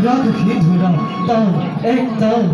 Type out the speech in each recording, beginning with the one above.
राग ही धुरा ताल एक ताल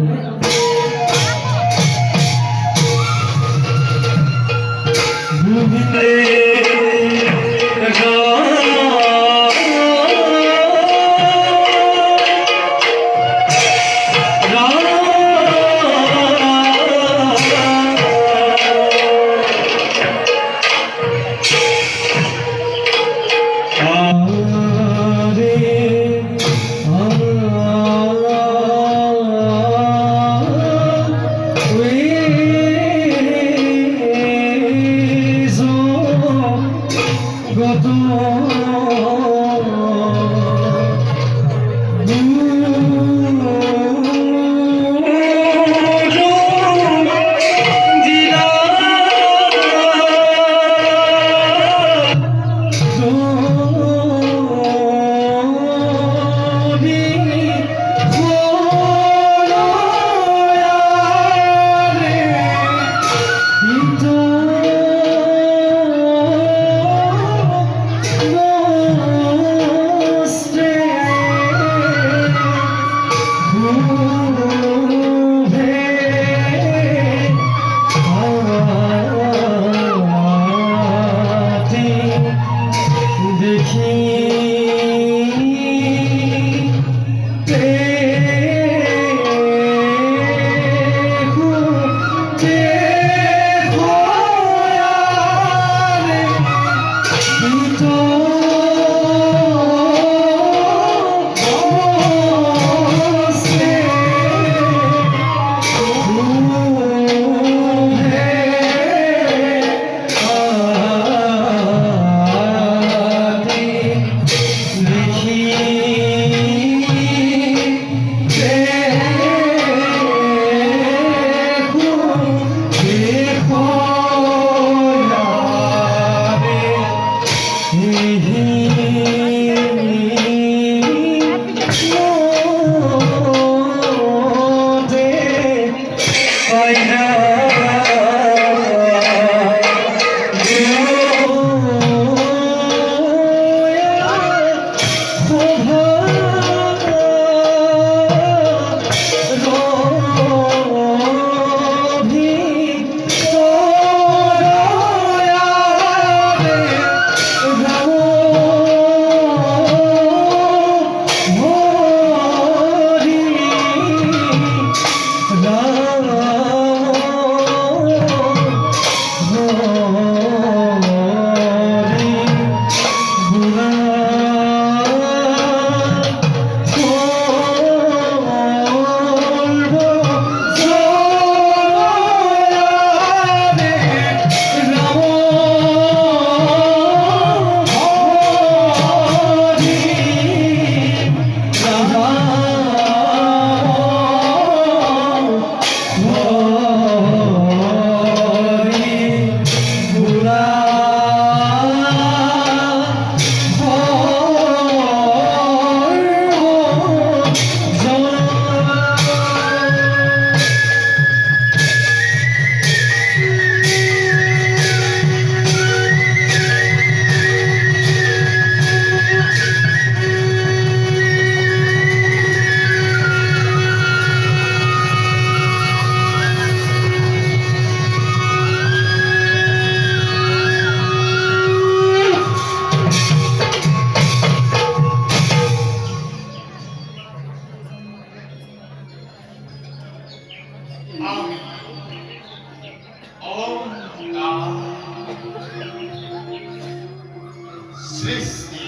সৃষ্টি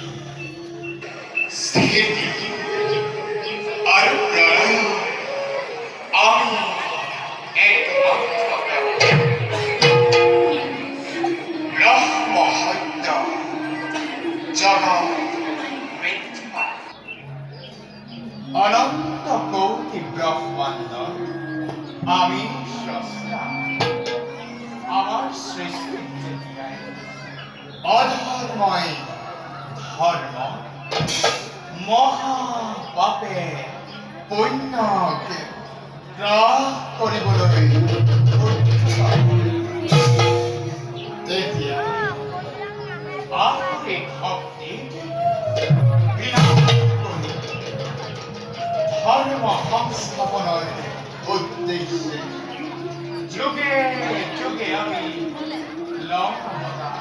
স্থিতি আর প্রলয় আমি একমাত্র ব্রহ্মহত্য জগৎ মিথ্যা অনন্ত কোটি ব্রহ্মাণ্ড আমি স্রষ্টা আমার সৃষ্টিতে অধর্ময় ধর্ম মহাপাপে পুণ্যকে গ্ৰাস কৰিবলৈ তেতিয়া আপনি ভক্তি বিনাশ কৰি ধৰ্ম সংস্থাপনৰ উদ্দেশ্যে যুগে যুগে আমি লং অৱতাৰ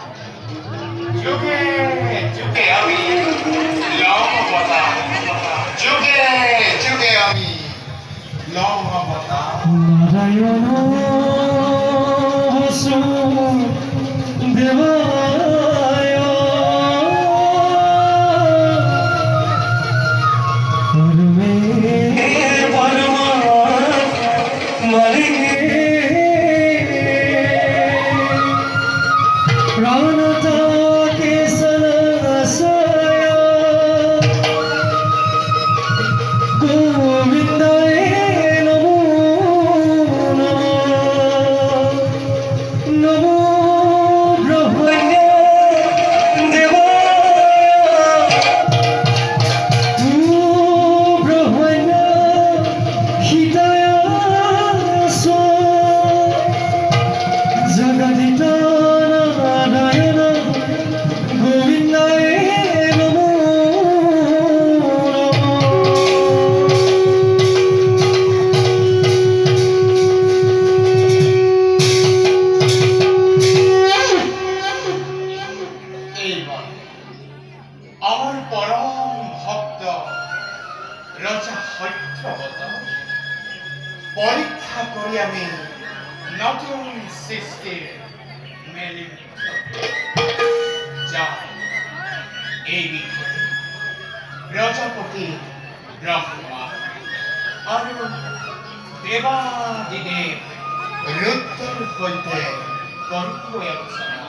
যুগে যুগে আমি লং অৱতাৰ যুগে যুগে আমি লং অৱতার নারায়ণ দেবায় পরমে পরমা মালিকে প্রাণতাকে সনসয় গোবিন্দায় নমো নমো ব্রহ্মণ্য দেবায় ব্রহ্মণ্য হিতায় জগদিত নারায়ণ গোবিন্দায় নমো এইবার আমার পরম ভক্ত রাজা সত্যবত পরীক্ষা করি আমি নতুন সৃষ্টির মেলে যা এই বিষয়ে প্রজাপতি ব্রহ্মা আর দেবাদিদেব রুদ্রের হইতে করিব আলোচনা